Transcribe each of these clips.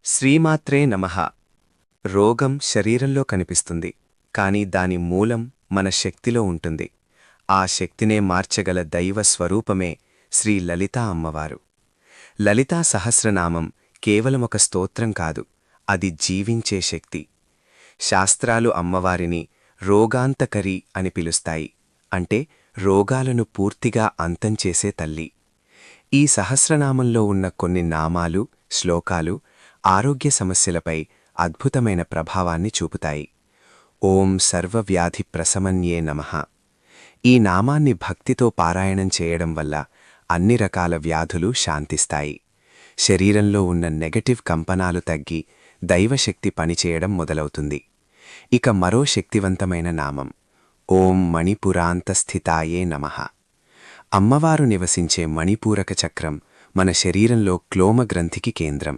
శ్రీమాత్రే నమః. రోగం శరీరంలో కనిపిస్తుంది, కాని దాని మూలం మన శక్తిలో ఉంటుంది. ఆ శక్తినే మార్చగల దైవ స్వరూపమే శ్రీ లలితా అమ్మవారు. లలితా సహస్రనామం కేవలమొక స్తోత్రం కాదు, అది జీవించే శక్తి. శాస్త్రాలు అమ్మవారిని రోగాంతకరి అని పిలుస్తాయి, అంటే రోగాలను పూర్తిగా అంతంచేసే తల్లి. ఈ సహస్రనామంలో ఉన్న కొన్ని నామాలు, శ్లోకాలు ఆరోగ్య సమస్యలపై అద్భుతమైన ప్రభావాన్ని చూపుతాయి. ఓం సర్వవ్యాధి ప్రశమన్యే నమః. ఈ నామాన్ని భక్తితో పారాయణం చేయడం వల్ల అన్ని రకాల వ్యాధులు శాంతిస్తాయి. శరీరంలో ఉన్న నెగటివ్ కంపనాలు తగ్గి దైవశక్తి పనిచేయడం మొదలవుతుంది. ఇక మరో శక్తివంతమైన నామం ఓం మణిపురాంతస్థితాయే నమః. అమ్మవారు నివసించే మణిపూరక చక్రం మన శరీరంలో క్లోమగ్రంథికి కేంద్రం.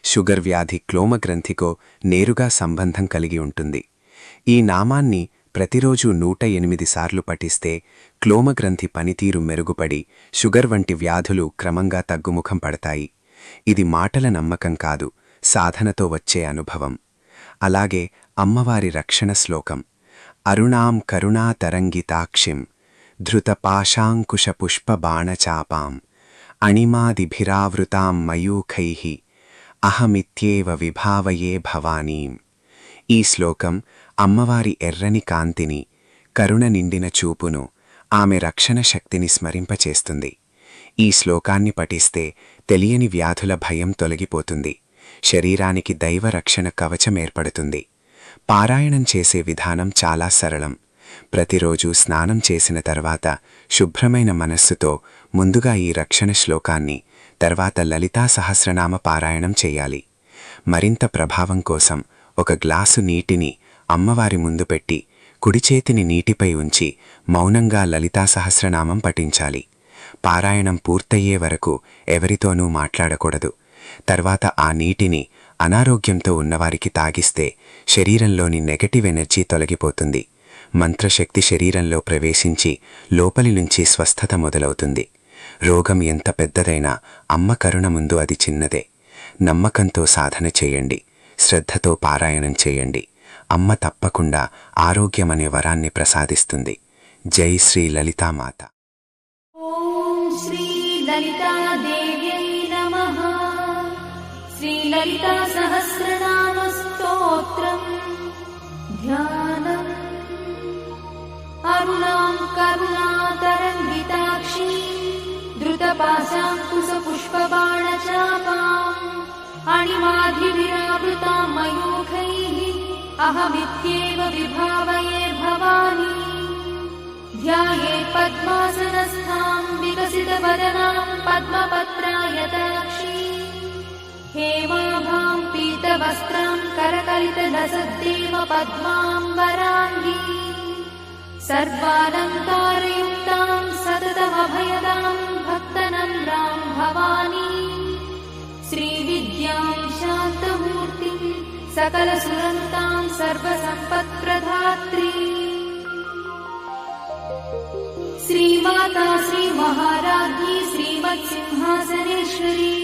షుగర్ వ్యాధి క్లోమగ్రంథికో నేరుగా సంబంధం కలిగి ఉంటుంది. ఈ నామాన్ని ప్రతిరోజూ 108 సార్లు పఠిస్తే క్లోమగ్రంథి పనితీరు మెరుగుపడి షుగర్ వంటి వ్యాధులు క్రమంగా తగ్గుముఖం పడతాయి. ఇది మాటల నమ్మకం కాదు, సాధనతో వచ్చే అనుభవం. అలాగే అమ్మవారి రక్షణ శ్లోకం అరుణాం కరుణాతరంగితాక్షిం ధృతపాశాంకుశపుష్పబాణచాపాం అణిమాదిభిరావృతాం మయూఖైః అహమిత్యేవ విభావయే భవానీం. ఈ శ్లోకం అమ్మవారి ఎర్రని కాంతిని, కరుణ నిండిన చూపును, ఆమె రక్షణ శక్తిని స్మరింపచేస్తుంది. ఈ శ్లోకాన్ని పఠిస్తే తెలియని వ్యాధుల భయం తొలగిపోతుంది, శరీరానికి దైవరక్షణ కవచమేర్పడుతుంది. పారాయణం చేసే విధానం చాలా సరళం. ప్రతిరోజూ స్నానం చేసిన తర్వాత శుభ్రమైన మనస్సుతో ముందుగా ఈ రక్షణ శ్లోకాన్ని, తర్వాత లలితా సహస్రనామ పారాయణం చెయ్యాలి. మరింత ప్రభావం కోసం ఒక గ్లాసు నీటిని అమ్మవారి ముందు పెట్టి కుడిచేతిని నీటిపై ఉంచి మౌనంగా లలితా సహస్రనామం పఠించాలి. పారాయణం పూర్తయ్యే వరకు ఎవరితోనూ మాట్లాడకూడదు. తర్వాత ఆ నీటిని అనారోగ్యంతో ఉన్నవారికి తాగిస్తే శరీరంలోని నెగటివ్ ఎనర్జీ తొలగిపోతుంది. మంత్రశక్తి శరీరంలో ప్రవేశించి లోపలి నుంచి స్వస్థత మొదలవుతుంది. రోగం ఎంత పెద్దదైనా అమ్మ కరుణ ముందు అది చిన్నదే. నమ్మకంతో సాధన చేయండి, శ్రద్ధతో పారాయణం చేయండి. అమ్మ తప్పకుండా ఆరోగ్యమనే వరాన్ని ప్రసాదిస్తుంది. జై శ్రీ లలితామాత. ఓం శ్రీ లలితాదేవ్యై నమః. శ్రీ లలితా సహస్రనామ స్తోత్రం ధ్యానం. అరుణాం కరుణాతరంగితాక్షి ధృతపాశాంకుశపుష్పబాణచాపాం అణిమాదిభిరావృతాం మయూఖైః అహమిత్యేవ విభావయే భవానీ. ధ్యాయేత్ పద్మాసనస్థాం వికసితవదనాం పద్మపత్రాయతాక్షి హేమాభాం పీతవస్త్రాం కరకలితలసద్దేవ పద్మాం వరాంగీ. సర్వాలంకారయుక్తాం సతతమభయదాం భక్తనమ్రాం భవానీ. శ్రీవిద్యాం శాంతమూర్తిం సకలసురంతాం సర్వసంపత్ప్రదాత్రీ. శ్రీమాతా శ్రీమహారాజ్ఞీ శ్రీమత్సింహాసనేశ్వరీ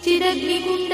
చిదగ్నికుండ